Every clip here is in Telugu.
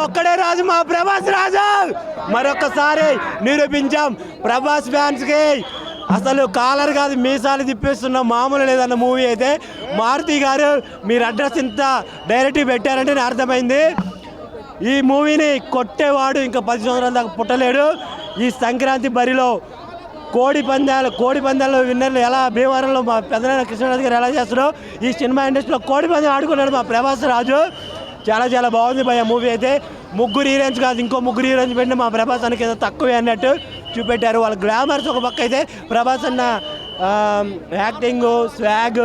ఒక్కడే రాజు, మా ప్రభాస్ రాజు. మరొకసారి నిరూపించాం ప్రభాస్ ఫ్యాన్స్కి. అసలు కాలర్ కాదు మీసాలు తిప్పేస్తున్న మామూలు లేదన్న మూవీ అయితే. మారుతి గారు మీరు అడ్రస్ ఇంత డైరెక్ట్గా పెట్టారంటే నాకు అర్థమైంది. ఈ మూవీని కొట్టేవాడు ఇంకా 10 సంవత్సరాల దాకా పుట్టలేడు. ఈ సంక్రాంతి బరిలో కోడి పందాలు విన్నర్లు ఎలా భీమవరంలో మా పెద్దనాన్న కృష్ణరాజు గారు ఎలా చేస్తారో ఈ సినిమా ఇండస్ట్రీలో కోడి పందెం ఆడుకున్నాడు మా ప్రభాస్ రాజు. చాలా చాలా బాగుంది భయ మూవీ అయితే. 3 హీరోయిన్స్ కాదు ఇంకో 3 హీరోయిన్స్ పెట్టిన మా ప్రభాస్ అన్నకి ఏదో తక్కువే అన్నట్టు చూపెట్టారు. వాళ్ళ గ్లామర్స్ ఒక పక్క అయితే ప్రభాస్ అన్న యాక్టింగ్, స్వాగ్,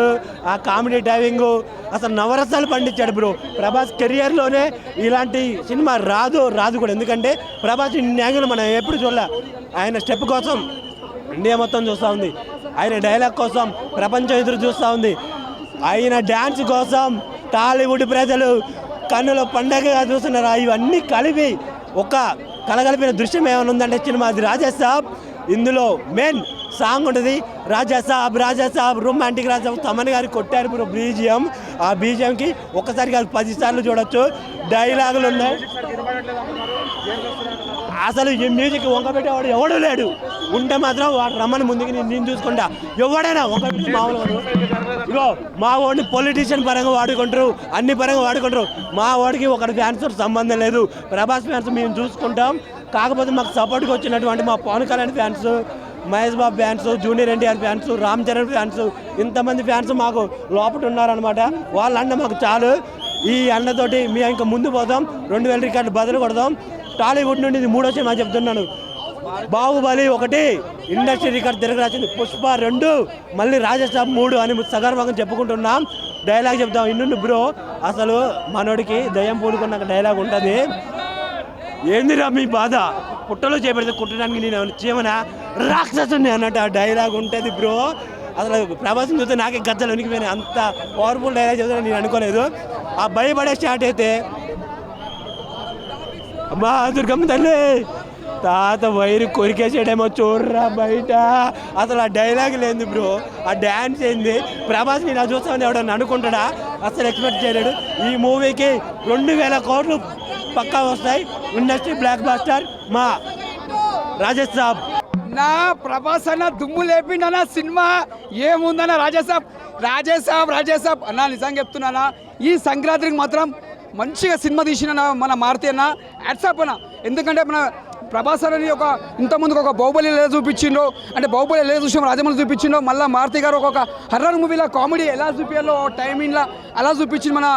ఆ కామెడీ టైమింగ్ అసలు నవరసాలు పండించాడు బ్రో. ప్రభాస్ కెరియర్లోనే ఇలాంటి సినిమా రాదు కూడా. ఎందుకంటే ప్రభాస్ ఇన్ని యాంగిల్ మనం ఎప్పుడు చూడలే. ఆయన స్టెప్ కోసం ఇండియా మొత్తం చూస్తూ ఉంది, ఆయన డైలాగ్ కోసం ప్రపంచం ఎదురు చూస్తూ ఉంది, ఆయన డ్యాన్స్ కోసం టాలీవుడ్ ప్రజలు కన్నుల పండగగా చూస్తున్నారు. ఇవన్నీ కలిపి ఒక కలగలిపిన దృశ్యం ఏమైనా ఉందంటే సినిమా అది రాజాసాబ్. ఇందులో మెయిన్ సాంగ్ ఉంటుంది రాజాసాబ్ రొమాంటిక్ రాజాసాబ్. తమన్ గారు కొట్టారు బ్రో బీజిఎం. ఆ బీజిఎంకి ఒక్కసారి కాదు 10 సార్లు చూడొచ్చు. డైలాగులు ఉన్నాయి. అసలు ఈ మ్యూజిక్ వంకబెట్టేవాడు ఎవడూ లేడు. ఉంటే మాత్రం వాడు రమ్మని ముందుకి నేను చూసుకుంటా. ఎవడైనా వంకబెట్టి మామూలు ఇగో మా వాడిని పొలిటీషియన్ పరంగా వాడుకుంటారు, అన్ని పరంగా వాడుకుంటారు. మా వాడికి ఒకటి ఫ్యాన్స్ సంబంధం లేదు. ప్రభాస్ ఫ్యాన్స్ మేము చూసుకుంటాం. కాకపోతే మాకు సపోర్ట్గా వచ్చినటువంటి మా Pawan Kalyan fans, Mahesh Babu fans, junior NTR fans, Ram Charan fans, ఇంతమంది ఫ్యాన్స్ మాకు లోపల ఉన్నారనమాట. వాళ్ళ అన్న మాకు చాలు. ఈ అన్నతోటి మేము ఇంకా ముందు పోదాం, 2000 రికార్డులు బదులు కొడదాం. టాలీవుడ్ నుండి ఇది 3వ సినిమా చెప్తున్నాను. బాహుబలి 1 ఇండస్ట్రీ రికార్డ్ తిరగరాసింది, పుష్ప 2, మళ్ళీ రాజాసాబ్ 3 అని సగర్వంగా చెప్పుకుంటున్నాం. డైలాగ్ చెప్తాం ఇన్ను బ్రో. అసలు మనోడికి దయ్యం పూనుకున్న డైలాగ్ ఉంటుంది. ఏందిరా మీ బాధ, పుట్టలో చేపెడితే కుట్టడానికి నేను చేయమనా రాక్షసుని అన్నట్టు ఆ డైలాగ్ ఉంటుంది బ్రో. అసలు ప్రభాసం చూస్తే నాకే గజ్జలు వణికిపోయినాయి. అంత పవర్ఫుల్ డైలాగ్ చెప్తాను నేను అనుకోలేదు. ఆ భయపడే స్టార్ట్ అయితే అమ్మా దుర్గమ్మ తల్లి తాత వైరు కొరికేసేడేమో చూడరా బయట. అసలు ఆ డైలాగ్ లేదు బ్రో, ఆ డ్యాన్స్ ఏంది. ప్రభాస్ నేను చూస్తామని ఎవడన్నా అనుకుంటాడా? అసలు ఎక్స్పెక్ట్ చేయలేడు. ఈ మూవీకి 2000 కోట్లు పక్కా వస్తాయి. ఇండస్ట్రీ బ్లాక్ బాస్టర్ మా రాజాసాబ్. నా ప్రభాస్ అన్న దుమ్ము లేపిండన్న సినిమా ఏముందన్న రాజాసాబ్ అన్న. నిజంగా చెప్తున్నానా, ఈ సంక్రాంతికి మాత్రం మంచిగా సినిమా తీసిన మన మారుతి అన్న యాడ్సాప్ అన్న. ఎందుకంటే మన ప్రభాస్ అని ఇంతకుముందుకు ఒక బాహుబలి ఎలా చూపించిండో, అంటే బాహుబలి ఎలా చూసాం రాజమౌళి చూపించిండో, మళ్ళీ మారుతి గారు ఒక హర్రర్ మూవీలో కామెడీ ఎలా చూపించాలో టైమింగ్లో అలా చూపించింది మన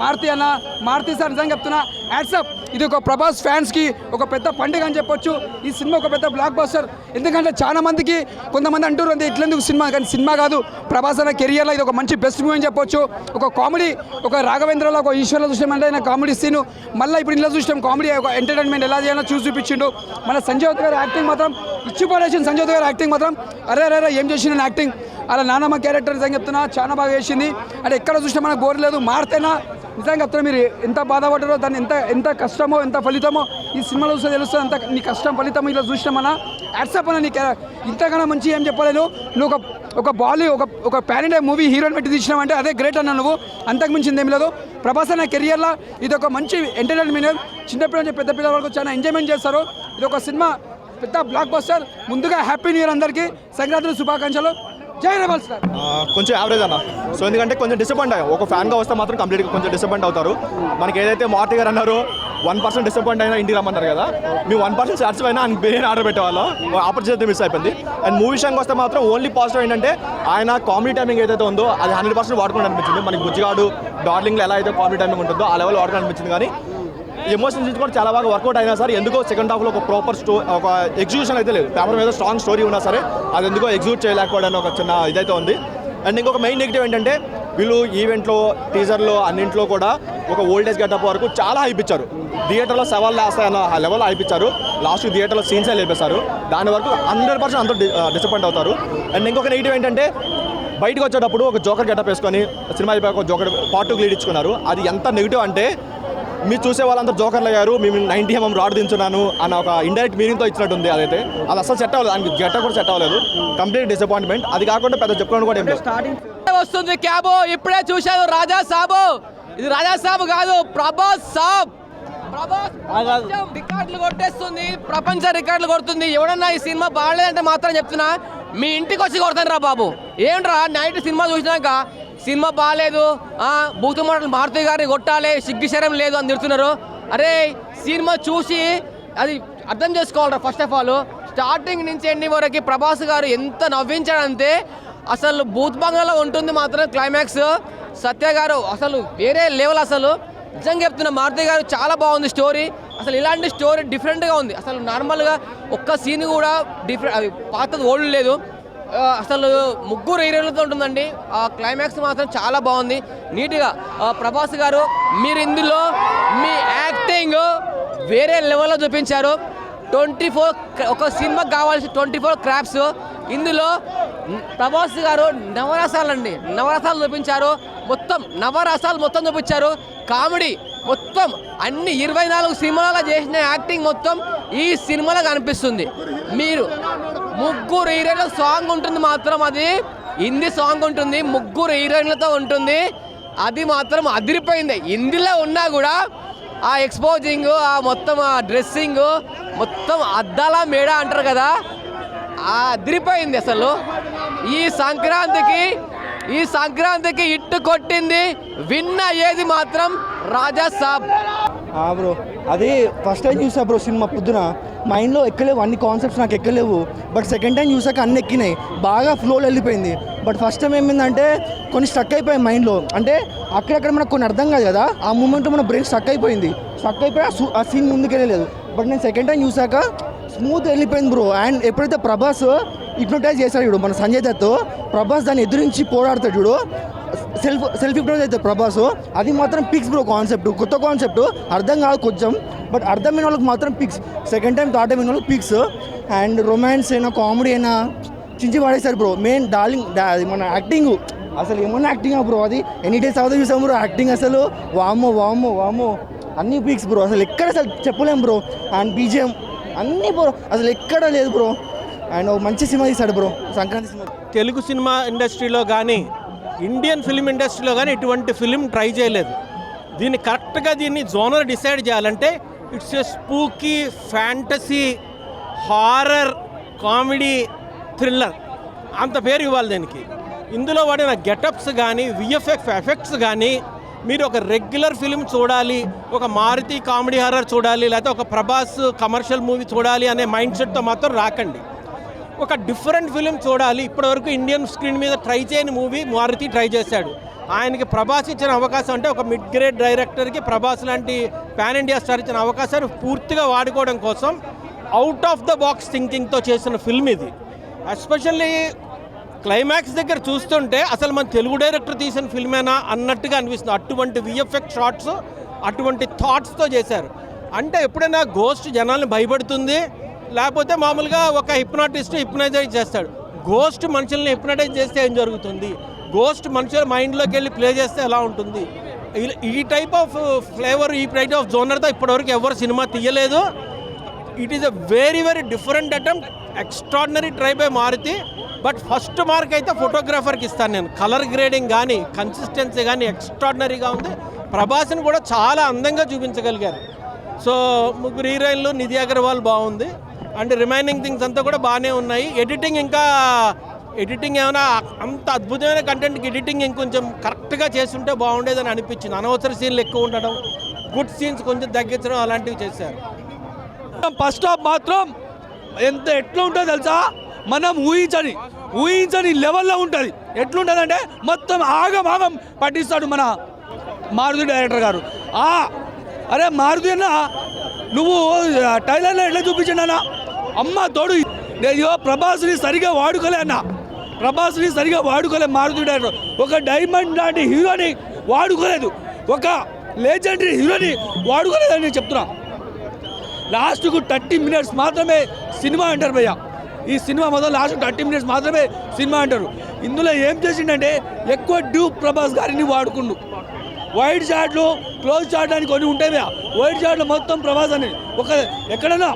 మారుతి అన్న. మారుతి సార్ నిజంగా చెప్తున్నా యాడ్సాప్. ఇది ఒక ప్రభాస్ ఫ్యాన్స్కి ఒక పెద్ద పండుగ అని చెప్పొచ్చు. ఈ సినిమా ఒక పెద్ద బ్లాక్ బస్టర్. ఎందుకంటే చాలా మందికి కొంతమంది అంటారు అంటే ఇట్లెందుకు సినిమా, కానీ సినిమా కాదు, ప్రభాస్ అన్న కెరియర్లో ఇది ఒక మంచి బెస్ట్ మూవీ అని చెప్పొచ్చు. ఒక కామెడీ, ఒక రాఘవేంద్రలో ఒక ఈశ్వర్లో చూసినాం అంటే కామెడీ సీను, మళ్ళీ ఇప్పుడు ఇలా చూసినాం కామెడీ ఒక ఎంటర్టైన్మెంట్ ఎలా చేయాలో చూపించిండు. మన సంజయ్ దత్ గారి యాక్టింగ్ మాత్రం ఇచ్చిపడేసింది. సంజయ్ దత్ గారి యాక్టింగ్ మాత్రం అరే ఏం చేసిన యాక్టింగ్. అలా నానమ్మ క్యారెక్టర్ నిజంగా చెప్తున్నా చాలా బాగా చేసింది. అంటే ఎక్కడ చూసినా మనకు బోర్ లేదు. మారుతేనా నిజంగా చెప్తున్నా, మీరు ఎంత బాధపడ్డారో దాన్ని ఎంత కష్టమో ఎంత ఫలితమో ఈ సినిమాలో చూస్తే తెలుస్తుంది. అంత నీ కష్టం ఫలితం ఇలా చూసినామన్నా యాడ్సాప్ అన్న. నీకు ఇంతకన్నా మంచి ఏం చెప్పలేను. నువ్వు ఒక పాన్ ఇండియా మూవీ హీరోని పెట్టి తీసినావంటే అదే గ్రేట్ అన్న. నువ్వు అంతకు మించింది ఏమి లేదు. ప్రభాస్ అన్న కెరియర్లో ఇది ఒక మంచి ఎంటర్టైన్మెంట్. చిన్నపిల్లల నుంచి పెద్ద పిల్లల వరకు చాలా ఎంజాయ్మెంట్ చేస్తారు. ఇది ఒక సినిమా పెద్ద బ్లాక్ బస్టర్. ముందుగా హ్యాపీ న్యూ ఇయర్ అందరికీ, సంక్రాంతి శుభాకాంక్షలు. జై రెబల్ స్టార్. కొంచెం యావరేజ్ అన్న. సో ఎందుకంటే కొంచెం డిసప్పాయింట్ అయ్యా. ఒక ఫ్యాన్గా వస్తే మాత్రం కంప్లీట్గా కొంచెం డిసప్పాయింట్ అవుతారు. మనకి ఏదైతే మారుతి గారు అన్నారు 1% డిసప్పాయింట్ అయినా ఇంటికి రమ్మన్నారు కదా, మేము 1% సాటిస్ఫై అయినా ఆయన బిర్యానీ ఆర్డర్ పెట్టేవాళ్ళం. ఆపర్చునిటీ మిస్ అయిపోయింది. అండ్ మూవీ విషయానికి వస్తే మాత్రం ఓన్లీ పాజిటివ్ ఏంటంటే ఆయన కామెడీ టైమింగ్ ఏదైతే ఉందో అది 100% వాడుకోవడం అనిపించింది. మనకి బుజ్జిగాడు డార్లింగ్లో ఎలా అయితే కామెడీ టైమింగ్ ఉంటుందో ఆ లెవెల్ వాడుకోవడం అనిపించింది. కానీ ఎమోషన్స్ కూడా చాలా బాగా వర్కౌట్ అయినా సరే ఎందుకో సెకండ్ హాఫ్లో ఒక ప్రాపర్ ఒక ఎగ్జిక్యూషన్ అయితే లేదు. పేపర్ మీద స్ట్రాంగ్ స్టోరీ ఉన్నా సరే అది ఎందుకో ఎగ్జిక్యూట్ చేయలేకపోవడానికి ఒక చిన్న ఇదైతే ఉంది. అండ్ ఇంకొక మెయిన్ నెగిటివ్ ఏంటంటే వీళ్ళు ఈవెంట్లో టీజర్లో అన్నింట్లో కూడా ఒక ఓల్డేజ్ గెటప్ వరకు చాలా హైపిచ్చారు. థియేటర్లో సవాళ్ళు వేస్తాయన్న ఆ లెవెల్ హైపిచ్చారు. లాస్ట్ థియేటర్లో సీన్సే లేపేశారు. దాని వరకు 100% అందరూ డిసప్పాయింట్ అవుతారు. అండ్ ఇంకొక నెగిటివ్ ఏంటంటే బయటకు వచ్చేటప్పుడు ఒక జోకర్ గెటప్ వేసుకొని సినిమా అయిపోయాక ఒక జోకర్ పార్ట్ 2 లీడ్ ఇచ్చుకున్నారు. అది ఎంత నెగిటివ్ అంటే మీరు చూసే వాళ్ళందరూ జోకర్లు అయ్యారు, మేము 90 mm రాడ్ దించున్నాను అన్న ఒక ఇండైరెక్ట్ మీనింగ్తో ఇచ్చినట్టుంది. అదైతే అది అసలు సెట్ అవ్వలేదు. దానికి గెట్ట కూడా సెట్ అవ్వలేదు. Complete disappointment. అది కాకుండా పెద్ద చెప్పుకోవడం కూడా ఏం లేదు. వస్తుంది క్యాబో ఇప్పుడే చూశారు రాజాసాబు. ఇది రాజాసాబు కాదు, ప్రభాస్ సాబ్. రికార్డులు కొట్టేస్తుంది, ప్రపంచ రికార్డులు కొడుతుంది. ఎవడన్నా ఈ సినిమా బాగాలేదంటే మాత్రం చెప్తున్నా, మీ ఇంటికి వచ్చి కొడతాను రా బాబు. ఏంట్రా నైట్ సినిమా చూసినాక సినిమా బాగాలేదు, బూతు మాటలు మారుతి గారిని కొట్టాలి, సిగ్గుశరం లేదు అని తిడుతున్నారు. అరే సినిమా చూసి అది అర్థం చేసుకోవాలరా. ఫస్ట్ ఆఫ్ ఆల్ స్టార్టింగ్ నుంచి ఎండి వరకు ప్రభాస్ గారు ఎంత నవ్వించాడంటే అసలు బూత్ బంగాలో ఉంటుంది మాత్రం క్లైమాక్స్. సత్య గారు అసలు వేరే లెవెల్. అసలు నిజంగా చెప్తున్న మారుతి గారు చాలా బాగుంది స్టోరీ. అసలు ఇలాంటి స్టోరీ డిఫరెంట్గా ఉంది. అసలు నార్మల్గా ఒక్క సీన్ కూడా డిఫరెంట్ పాతది ఓల్డ్ లేదు. అసలు ముగ్గురు హీరోలతో ఉంటుందండి. ఆ క్లైమాక్స్ మాత్రం చాలా బాగుంది నీట్గా. ప్రభాస్ గారు మీరు ఇందులో మీ యాక్టింగ్ వేరే లెవెల్లో చూపించారు. 24 ఒక సినిమాకి కావాల్సి 24 క్రాఫ్ట్స్ ఇందులో ప్రభాస్ గారు నవరసాలండి, నవరసాలు చూపించారు. మొత్తం నవరసాలు మొత్తం చూపించారు. కామెడీ మొత్తం అన్ని 24 సినిమాలలో చేసిన యాక్టింగ్ మొత్తం ఈ సినిమాలో కనిపిస్తుంది. మీరు ముగ్గురు హీరోయిన్ల సాంగ్ ఉంటుంది మాత్రం, అది హిందీ సాంగ్ ఉంటుంది, ముగ్గురు హీరోయిన్లతో ఉంటుంది. అది మాత్రం అదిరిపోయింది. హిందీలో ఉన్నా కూడా ఆ ఎక్స్పోజింగ్, ఆ మొత్తం ఆ డ్రెస్సింగ్ మొత్తం అద్దాల మేడ అంటారు కదా, అదిరిపోయింది. అసలు ఈ సంక్రాంతికి ఇట్టు కొట్టింది, విన్ అయ్యేది మాత్రం రాజా సాబ్. బ్రో అది ఫస్ట్ టైం చూసా బ్రో సినిమా పొద్దున, మైండ్లో ఎక్కలేవు అన్ని కాన్సెప్ట్స్ నాకు ఎక్కలేవు. బట్ సెకండ్ టైం చూసాక అన్ని ఎక్కినాయి, బాగా ఫ్లోలో వెళ్ళిపోయింది. బట్ ఫస్ట్ టైం ఏమైందంటే కొన్ని స్టక్ అయిపోయాయి మైండ్లో. అంటే అక్కడక్కడ మనకు కొన్ని అర్థం కాదు కదా, ఆ మూమెంట్లో మన బ్రెయిన్ స్టక్ అయిపోయి ఆ సీన్ ముందుకు వెళ్ళలేదు. బట్ నేను సెకండ్ టైం చూసాక స్మూత్ వెళ్ళిపోయింది బ్రో. అండ్ ఎప్పుడైతే ప్రభాస్ హిప్నోటైజ్ చేశాడు చూడు మన సంజయ్ దత్, ప్రభాస్ దాన్ని ఎదురించి పోరాడతాడు చూడు, సెల్ఫ్ హిప్నోటైజ్ అవుతాడు ప్రభాస్. అది మాత్రం పిక్స్ బ్రో. కాన్సెప్ట్ కొత్త కాన్సెప్ట్, అర్థం కాదు కొంచెం, బట్ అర్థమైన వాళ్ళకి మాత్రం peaks. Second time third time అయిన వాళ్ళకి పిక్స్. అండ్ రొమాన్స్ అయినా కామెడీ అయినా చించి పడేశారు బ్రో. మెయిన్ డార్లింగ్ మన యాక్టింగ్, అసలు ఏమన్నా యాక్టింగ్ బ్రో. అది ఎనీ డేస్ అవుతా చూసాం బ్రో యాక్టింగ్. అసలు వామో అన్ని పిక్స్ బ్రో. అసలు ఎక్కడ అసలు చెప్పలేం బ్రో. అండ్ బీజిఎం అన్నీ బ్రో, అసలు ఎక్కడ లేదు బ్రో. అండ్ మంచి సినిమా తీశాడు bro Sankranti cinema. Telugu cinema ఇండస్ట్రీలో కానీ ఇండియన్ ఫిలిం ఇండస్ట్రీలో కానీ ఇటువంటి ఫిలిం ట్రై చేయలేదు. దీన్ని కరెక్ట్గా జోనర్ డిసైడ్ చేయాలంటే it's a spooky fantasy horror comedy thriller అంత పేరు ఇవ్వాలి దీనికి. ఇందులో వాడిన గెటప్స్ కానీ ఎఫెక్ట్స్ కానీ మీరు ఒక రెగ్యులర్ ఫిలిం చూడాలి, ఒక మారుతి కామెడీ హారర్ చూడాలి, లేకపోతే ఒక ప్రభాస్ కమర్షియల్ మూవీ చూడాలి అనే మైండ్ సెట్తో మాత్రం రాకండి. ఒక డిఫరెంట్ ఫిలిం చూడాలి. ఇప్పటివరకు ఇండియన్ స్క్రీన్ మీద ట్రై చేయని మూవీ మారుతి ట్రై చేశాడు. ఆయనకి ప్రభాస్ ఇచ్చిన అవకాశం అంటే ఒక మిడ్ గ్రేడ్ డైరెక్టర్కి ప్రభాస్ లాంటి పాన్ ఇండియా స్టార్ ఇచ్చిన అవకాశాన్ని పూర్తిగా వాడుకోవడం కోసం అవుట్ ఆఫ్ ద బాక్స్ థింకింగ్తో చేసిన ఫిల్మ్ ఇది. ఎస్పెషల్లీ క్లైమాక్స్ దగ్గర చూస్తుంటే అసలు మన తెలుగు డైరెక్టర్ తీసిన ఫిల్మేనా అన్నట్టుగా అనిపిస్తుంది. అటువంటి విఎఫ్ఎక్స్ షాట్స్, అటువంటి థాట్స్తో చేశారు. అంటే ఎప్పుడైనా గోస్ట్ జనాల్ని భయపడుతుంది, లేకపోతే మామూలుగా ఒక హిప్నాటిస్ట్ హిప్నటైజ్ చేస్తాడు. గోస్ట్ మనుషుల్ని హిప్నటైజ్ చేస్తే ఏం జరుగుతుంది, గోస్ట్ మనుషుల మైండ్లోకి వెళ్ళి ప్లే చేస్తే ఎలా ఉంటుంది, ఈ టైప్ ఆఫ్ ఫ్లేవర్, ఈ టైప్ ఆఫ్ జోనర్తో ఇప్పటివరకు ఎవరు సినిమా తీయలేదు. It is a very different attempt, extraordinary try by Maruthi. But first mark అయితే ఫోటోగ్రాఫర్కి ఇస్తాను నేను. కలర్ గ్రేడింగ్ కానీ కన్సిస్టెన్సీ కానీ ఎక్స్ట్రాడినరీగా ఉంది. ప్రభాస్ని కూడా చాలా అందంగా చూపించగలిగారు. సో ముగ్గురు హీరోయిన్లు, నిధి అగర్వాల్ బాగుంది. అండ్ రిమైనింగ్ థింగ్స్ అంతా కూడా బాగానే ఉన్నాయి. ఎడిటింగ్ ఏమైనా అంత అద్భుతమైన కంటెంట్కి ఎడిటింగ్ ఇంకొంచెం కరెక్ట్గా చేస్తుంటే బాగుండేదని అనిపించింది. అనవసర సీన్లు ఎక్కువ ఉండడం, గుడ్ సీన్స్ కొంచెం తగ్గించడం అలాంటివి చేశారు. ఫస్ట్ హాఫ్ మాత్రం ఎట్లా ఉంటుందో తెలుసా, మనం ఊహించని లెవెల్లో ఉంటుంది. ఎట్లుంటుంది అంటే మొత్తం ఆగం పట్టిస్తాడు మన మారుతి డైరెక్టర్ గారు. అరే మారుతి అన్న, నువ్వు టైలర్లో ఎట్లా చూపించండి అన్న, అమ్మ తోడు. నేను ప్రభాస్ని సరిగా వాడుకోలే మారుతి డైరెక్టర్. ఒక డైమండ్ లాంటి హీరోని వాడుకోలేదు, ఒక లెజెండరీ హీరోని వాడుకోలేదని నేను చెప్తున్నా. లాస్ట్కు 30 minutes మాత్రమే సినిమా అంటారు భయ్య. ఈ సినిమా మొదలు లాస్ట్ 30 minutes మాత్రమే సినిమా అంటారు. ఇందులో ఏం చేసిండంటే ఎక్కువ డ్యూప్ ప్రభాస్ గారిని వాడుకుండు. వైడ్ షాట్లు, క్లోజ్ షాట్ అని కొన్ని ఉంటాయి భయ్య. వైడ్ షాట్లు మొత్తం ప్రభాస్ అని, ఒక ఎక్కడన్నా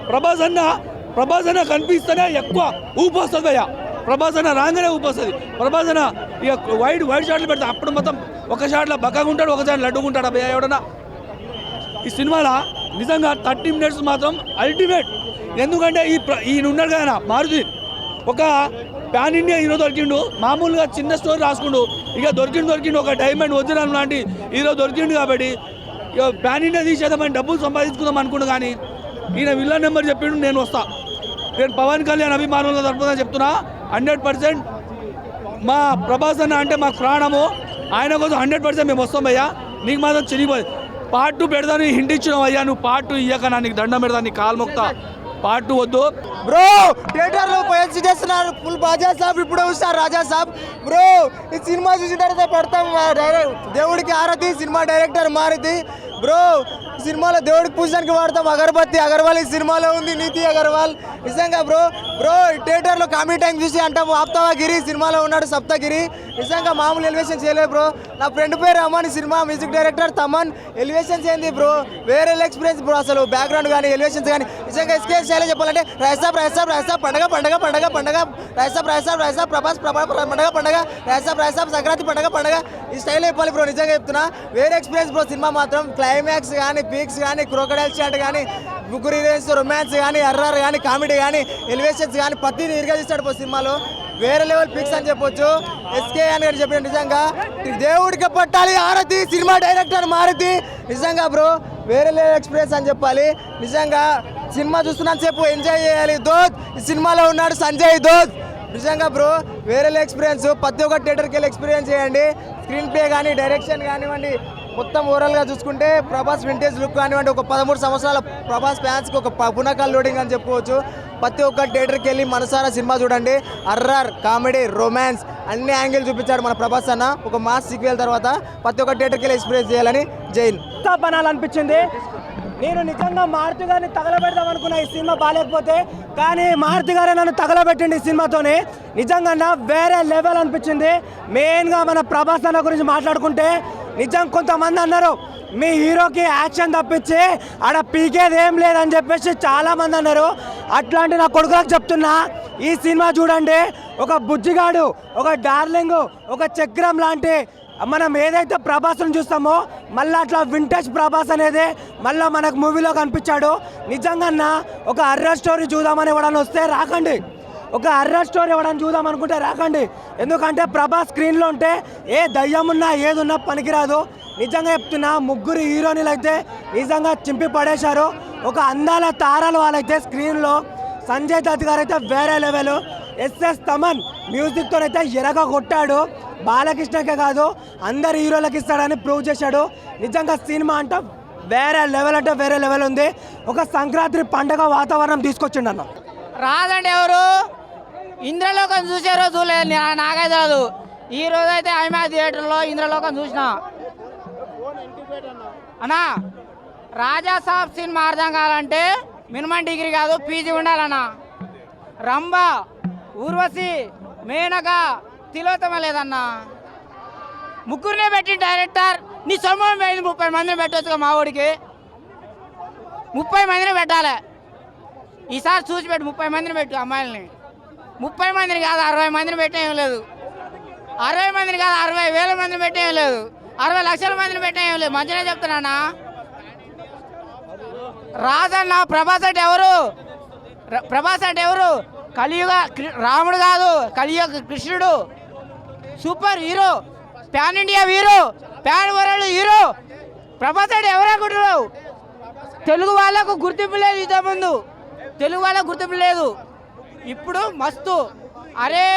ప్రభాస్ అన్న కనిపిస్తేనే ఎక్కువ ఊపు వస్తుంది భయ్య. ప్రభాస్ అన్న రాగానే ఊపు వస్తుంది. ప్రభాస్ అన్న ఇక వైడ్ షాట్లు పెడతా, అప్పుడు మొత్తం ఒక షాట్లో బక్కగా ఉంటాడు, ఒక షాట్ లడ్డుగా ఉంటాడు భయ్య. ఎవడన్నా ఈ సినిమాలో నిజంగా 30 minutes మాత్రం అల్టిమేట్. ఎందుకంటే ఈయన ఉన్నాడు కదా మారుతి, ఒక పాన్ ఇండియా హీరో దొరికిండు. మామూలుగా చిన్న స్టోరీ రాసుకుండు, ఇక దొరికిండు ఒక డైమండ్ వజ్రం లాంటి హీరో దొరికిండు. కాబట్టి ఇక పాన్ ఇండియా తీసేద్దామని డబ్బులు సంపాదించుకుందాం అనుకుండు. కానీ ఈయన విల్లన్ నెంబర్ చెప్పిండు, నేను వస్తా. నేను పవన్ కళ్యాణ్ అభిమానుల తరపున చెప్తున్నా, 100% మా ప్రభాస్ అన్న అంటే మాకు ప్రాణము. ఆయన కోసం 100% మేము వస్తాం అయ్యా. నీకు మాత్రం చిరిగిపోయి పార్ట్ 2 పెడతాను హింట్ ఇచ్చినావు అయ్యా. నువ్వు పార్ట్ 2 ఇయ్యక నా నీకు దండం పెడతా, నీ కాలు మొక్తా. పార్ట్ 2 వద్దు బ్రో. థియేటర్లో పోయి చేస్తున్నారు ఫుల్ బాజా సాబ్, ఇప్పుడే వస్తారు రాజా సాబ్. బ్రో ఈ సినిమా చూసిన తర్వాత పెడతాం దేవుడికి ఆరతి. Cinema director Maruthi bro. సినిమాలో దేవుడికి పూజడానికి వాడతాం అగరబత్తి. అగర్వాల్ ఈ సినిమాలో ఉంది, నీతి అగర్వాల్. నిజంగా బ్రో థియేటర్లో కామెడీ టైం చూసి అంటాము ఆప్తావా గిరి సినిమాలో ఉన్నాడు, సప్తగిరి. నిజంగా మామూలు ఎలివేషన్ చేయలేదు బ్రో. నా ఫ్రెండ్ పేరు Aman, cinema music director Thaman. Elevations ఏంది బ్రో, వేరే ఎక్స్పీరియన్స్ బ్రో. అసలు బ్యాక్గ్రౌండ్ కానీ ఎలివేషన్స్ కానీ నిజంగా ఎస్కేప్ స్టైల్ చెప్పాలంటే రైసాబ్ పండగ పండగ పండగ పండగ రైసాబ్ ప్రభాస్ పండగ పండగ రైసాబ్ సంక్రాంతి పండగ ఈ స్టైల్ చెప్పాలి బ్రో. నిజంగా చెప్తున్నా వేరే ఎక్స్పీరియన్స్ బ్రో. సినిమా మాత్రం క్లైమాక్స్ కానీ పీక్స్ కానీ క్రోకడైల్ షాట్ కానీ ముగ్గురు హీరోయిన్స్ రొమాన్స్ కానీ అర్రర్ కానీ కామెడీ కానీ ఎలివేషన్స్ కానీ ప్రతి తీరుగా తీస్తాడు బ్రో. సినిమాలో వేరే లెవెల్ పిక్స్ అని చెప్పొచ్చు. ఎస్కే అని గారు చెప్పిన నిజంగా దేవుడికి పట్టాలి ఆరతి. Cinema director Maruti. నిజంగా బ్రో వేరే లెవెల్ ఎక్స్పీరియన్స్ అని చెప్పాలి. నిజంగా సినిమా చూస్తున్నంతసేపు ఎంజాయ్ చేయాలి. దోత్ ఈ సినిమాలో ఉన్నాడు సంజయ్ దోత్. నిజంగా బ్రో వేరే ఎక్స్పీరియన్స్. ప్రతి ఒక్క థియేటర్కి వెళ్ళి ఎక్స్పీరియన్స్ చేయండి. స్క్రీన్ ప్లే కానీ డైరెక్షన్ కానివ్వండి, మొత్తం ఓవరాల్గా చూసుకుంటే ప్రభాస్ వింటేజ్ లుక్ కానివ్వండి, ఒక 13 సంవత్సరాల ప్రభాస్ ఫ్యాన్స్కి ఒక పునకాల్ లోడింగ్ అని చెప్పుకోవచ్చు. ప్రతి ఒక్క థియేటర్కి వెళ్ళి మనసారా సినిమా చూడండి. అర్రర్ కామెడీ రొమాన్స్ అన్ని యాంగిల్ చూపించాడు మన ప్రభాస్ అన్న. ఒక మాస్ సీక్వెల్ తర్వాత ప్రతి ఒక్క థియేటర్కి వెళ్ళి ఎక్స్పీరియన్స్ చేయాలని జైన్ అనిపించింది. నేను నిజంగా మారుతి గారిని తగలబెడదాం అనుకున్నా ఈ సినిమా బాగాలేకపోతే, కానీ మారుతి గారే నన్ను తగలబెట్టింది ఈ సినిమాతోనే. నిజంగా వేరే లెవెల్ అనిపించింది. మెయిన్గా మన ప్రభాస్ అన్న గురించి మాట్లాడుకుంటే నిజం కొంతమంది అన్నారు మీ హీరోకి యాక్షన్ తప్పించి ఆడ పీకేది ఏం లేదని చెప్పేసి చాలామంది అన్నారు. అట్లాంటి నా కొడుకులకు చెప్తున్నా, ఈ సినిమా చూడండి. ఒక బుజ్జిగాడు, ఒక డార్లింగ్, ఒక చక్రం లాంటి మనం ఏదైతే ప్రభాస్ను చూస్తామో మళ్ళీ అట్లా వింటేజ్ ప్రభాస్ అనేది మళ్ళీ మనకు మూవీలో కనిపించాడు. నిజంగా ఒక హర్రర్ స్టోరీ చూద్దామని ఎవడన్నా వస్తే రాకండి. ఒక హర్రర్ స్టోరీ ఎవడన్నా చూద్దాం అనుకుంటే రాకండి. ఎందుకంటే ప్రభాస్ స్క్రీన్లో ఉంటే ఏ దయ్యం ఉన్నా ఏదున్నా పనికిరాదు. నిజంగా చెప్తున్నా, ముగ్గురు హీరోయిన్లు అయితే నిజంగా చింపి పడేశారు. ఒక అందాల తారలు వాళ్ళైతే స్క్రీన్లో. సంజయ్ దత్ గారు అయితే వేరే లెవెల్. ఎస్ఎస్ తమన్ మ్యూజిక్తో అయితే ఎరగ కొట్టాడు. బాలకృష్ణకే కాదు అందరు హీరోలకు ఇస్తాడని ప్రూవ్ చేశాడు. నిజంగా సినిమా అంటే వేరే లెవెల్ అంటే వేరే లెవెల్ ఉంది. ఒక సంక్రాంతి పండగ వాతావరణం తీసుకొచ్చిండు అన్న. రాదండి ఎవరు ఇంద్రలోకం చూసారో చూడలేదు, నాకైతే రాదు. ఈ రోజు అయితే ఐమాక్స్ థియేటర్లో ఇంద్రలోకం చూసిన అన్నా. రాజా సాబ్ సినిమా అర్థం కావాలంటే మినిమం డిగ్రీ కాదు పీజీ ఉండాలన్నా. రంభ, ఊర్వశి, మేనక, తిలోత్తమ లేదన్నా. ముగ్గురినే పెట్టి డైరెక్టర్ నీ సొమ్మం 30 మందిని పెట్టవచ్చుగా. మా ఊడికి 30 మందిని పెట్టాలి. ఈసారి చూసి పెట్టు, 30 మందిని పెట్టు అమ్మాయిలని. 30 మందిని కాదు 60 మందిని పెట్టేం లేదు. 60 మందిని కాదు 60,000 మందిని పెట్టేం లేదు. 60 లక్షల మందిని పెట్టేం లేదు. మంచిగా చెప్తున్నానా. రాజన్న ప్రభాస్ అంటే ఎవరు? ప్రభాస్ అంటే ఎవరు? కలియుగ రాముడు కాదు, కలియుగ కృష్ణుడు. Super hero, pan India hero, pan world hero. Prabhas అంటే ఎవరనుకుంటున్నావు? తెలుగు వాళ్ళకు గుర్తింపు లేదు. ఇంతకుముందు తెలుగు వాళ్ళకు గుర్తింపు లేదు. ఇప్పుడు మస్తు. అరే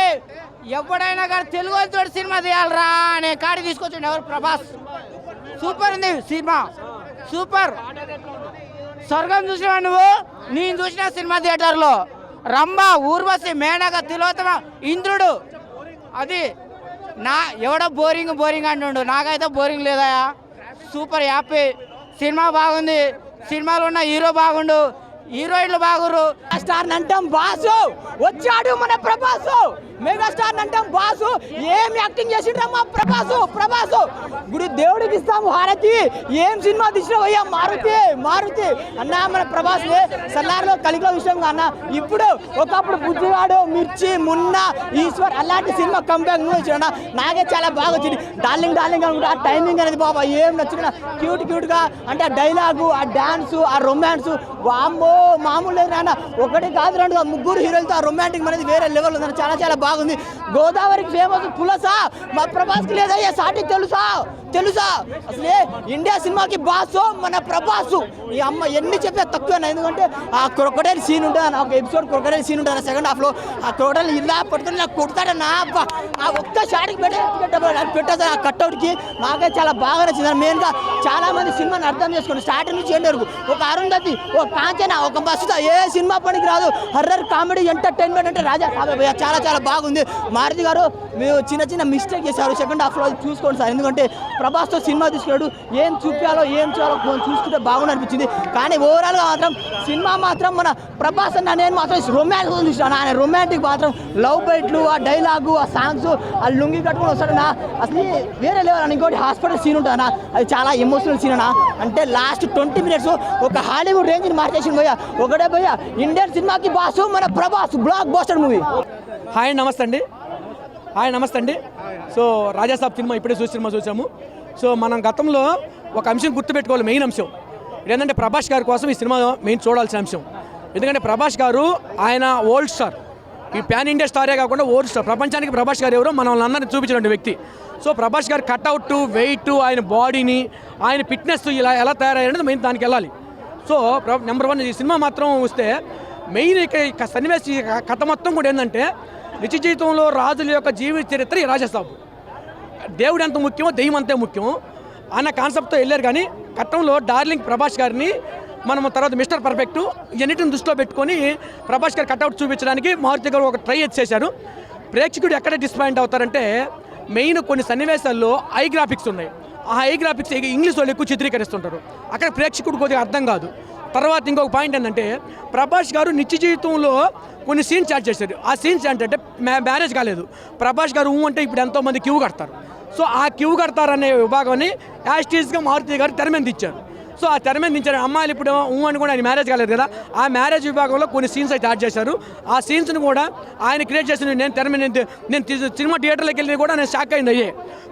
ఎవడైనా కానీ తెలుగు వాళ్ళతో సినిమా తీయాలరా అనే కాడి తీసుకొచ్చిండు ఎవరు? ప్రభాస్. సూపర్ ఉంది సినిమా, సూపర్. స్వర్గం చూసినావా నువ్వు? నేను చూసిన సినిమా థియేటర్లో. రంభ, ఊర్వశి, మేనక, తిలోత్తమ, ఇంద్రుడు. అది ఎవడో బోరింగ్ అంటుండు, నాకైతే బోరింగ్ లేదా. Super happy. సినిమా బాగుంది. సినిమాలో ఉన్న హీరో బాగుండు, హీరోయిన్లు బాగురు. స్టార్ అంటాం బాసు, వచ్చాడు మన ప్రభాసు. మెగాస్టార్ అంటాం బాసు, ఏం యాక్టింగ్ చేసిండ్రమ్మా ప్రభాసు. గుడి దేవుడికి ఇస్తాము హారతి. ఏం సినిమా తీసినావయ్యా మారుతి అన్న. మన ప్రభాస్ సల్లార్లో కలిగిలో విషయం అన్న. ఇప్పుడు ఒకప్పుడు బుజ్జిగాడు, మిర్చి, మున్నా, ఈశ్వర్ అలాంటి సినిమా కంబ్యాక్ చూడన్నా నాకే చాలా బాగా వచ్చింది. డార్లింగ్ అనుకుంటా ఆ టైమింగ్ అనేది బాబా ఏం నచ్చిన క్యూట్గా అంటే ఆ డైలాగు, ఆ డాన్సు, ఆ రొమాన్స్ వామ్మో మామూలు లేదు నాన్న. ఒకటి కాదు రెండు ముగ్గురు హీరోలతో ఆ రొమాంటిక్ అనేది వేరే లెవెల్ ఉందని చాలా బాగుంది. గోదావరికి ఫేమస్ పులసా మా ప్రభాస్కి లేదయ్యా సాటి తెలుసా అసలే ఇండియా సినిమాకి బాసు మన ప్రభాసు. ఈ అమ్మ ఎన్ని చెప్పే తక్కువ, ఎందుకంటే ఆ క్రొకడైల్ సీన్ ఉంటుంది, ఒక ఎపిసోడ్ క్రొకడైల్ సీన్ ఉంటుంది సెకండ్ హాఫ్లో. ఆ క్రొకడైల్ ఇలా పట్టుకుని నాకు కొడతాడన్నా అబ్బా. ఆ ఒక్క షాట్కి పెట్టేది ఆ కట్అవుట్కి నాకే చాలా బాగా నచ్చింది. మెయిన్గా చాలా మంది సినిమాని అర్థం చేసుకోండి స్టార్టింగ్ నుంచి ఎండ్ వరకు. ఒక అరుంధతి, ఒక కాంచన, ఒక మస్తుత ఏ సినిమా పనికి రాదు. హర్రర్ కామెడీ ఎంటర్టైన్మెంట్ అంటే రాజా చాలా బాగుంది. మారుతి గారు మీరు చిన్న మిస్టేక్ చేశారు సెకండ్ హాఫ్లో, చూసుకోండి సార్. ఎందుకంటే ప్రభాస్తో సినిమా తీసుకున్నాడు, ఏం చూపించాలో చూసుకుంటే బాగుంది అనిపించింది. కానీ ఓవరాల్గా మాత్రం సినిమా మాత్రం మన ప్రభాస్ అన్న నేను మాత్రం రొమాన్స్ చూసాను. ఆయన రొమాంటిక్ మాత్రం లవ్ బైట్లు, ఆ డైలాగు, ఆ సాంగ్స్, ఆ లుంగి కట్టుకొని వస్తాడన్నా అసలు వేరే లెవెల్ అని. ఇంకోటి హాస్పిటల్ సీన్ ఉంటుందన్నా, అది చాలా ఎమోషనల్ సీన్ అన్నా. అంటే లాస్ట్ 20 minutes ఒక హాలీవుడ్ రేంజ్ని మార్చేసింది భయ్యా. ఒకటే భయ్యా ఇండియన్ సినిమాకి బాసు మన Prabhas block buster movie. Hi నమస్తే అండి. సో రాజాసాబ్ సినిమా ఇప్పుడే సినిమా చూసాము. సో మనం గతంలో ఒక అంశం గుర్తుపెట్టుకోవాలి, మెయిన్ అంశం ఏంటంటే ప్రభాస్ గారి కోసం ఈ సినిమా మెయిన్ చూడాల్సిన అంశం. ఎందుకంటే ప్రభాస్ గారు ఆయన ఓల్డ్ స్టార్, ఈ ప్యాన్ ఇండియా స్టారే కాకుండా ఓల్డ్ స్టార్. ప్రపంచానికి ప్రభాస్ గారు ఎవరో మనం అందరినీ చూపించిన వ్యక్తి. సో ప్రభాస్ గారు కట్అవుట్, వెయిట్, ఆయన బాడీని, ఆయన ఫిట్నెస్ ఇలా ఎలా తయారయ్యారనేది మెయిన్ దానికి వెళ్ళాలి. సో నెంబర్ 1 ఈ సినిమా మాత్రం వస్తే మెయిన్ ఇక సన్నివేశ కథ మొత్తం కూడా ఏంటంటే నిజ జీవితంలో రాజుల యొక్క జీవిత చరిత్ర ఈ రాజాసాబు. దేవుడు ఎంత ముఖ్యమో దెయ్యం అంతే ముఖ్యం అన్న కాన్సెప్ట్తో వెళ్ళారు. కానీ గతంలో డార్లింగ్ ప్రభాస్ గారిని మనం తర్వాత మిస్టర్ పర్ఫెక్ట్ ఎన్నిటిని దృష్టిలో పెట్టుకొని ప్రభాస్ గారి కట్అవుట్ చూపించడానికి మారుతి గారు ఒక ట్రై చేశారు. ప్రేక్షకుడు ఎక్కడ డిసప్పాయింట్ అవుతారంటే మెయిన్ కొన్ని సన్నివేశాల్లో ఐ గ్రాఫిక్స్ ఉన్నాయి. ఆ ఐ గ్రాఫిక్స్ ఇంగ్లీష్ వాళ్ళు ఎక్కువ చిత్రీకరిస్తుంటారు, అక్కడ ప్రేక్షకుడు కొద్దిగా అర్థం కాదు. తర్వాత ఇంకొక పాయింట్ ఏంటంటే ప్రభాస్ గారు నిత్య జీవితంలో కొన్ని సీన్స్ యాడ్ చేశారు. ఆ సీన్స్ ఏంటంటే మ్యారేజ్ కాలేదు, ప్రభాస్ గారు అంటే ఇప్పుడు ఎంతోమంది క్యూ కడతారు. సో ఆ క్యూ కడతారనే విభాగాన్ని యాస్టీస్గా మారుతి గారు తెర మీద ఇచ్చారు. సో ఆ తెర మీద దించారు. అమ్మాయిలు ఇప్పుడు అని కూడా ఆయన మ్యారేజ్ కాలేదు కదా, ఆ మ్యారేజ్ విభాగంలో కొన్ని సీన్స్ అయితే యాడ్ చేశారు. ఆ సీన్స్ని కూడా ఆయన క్రియేట్ చేసిన నేను తెర మీద నేను సినిమా థియేటర్లోకి వెళ్ళి కూడా నేను షాక్ అయింది.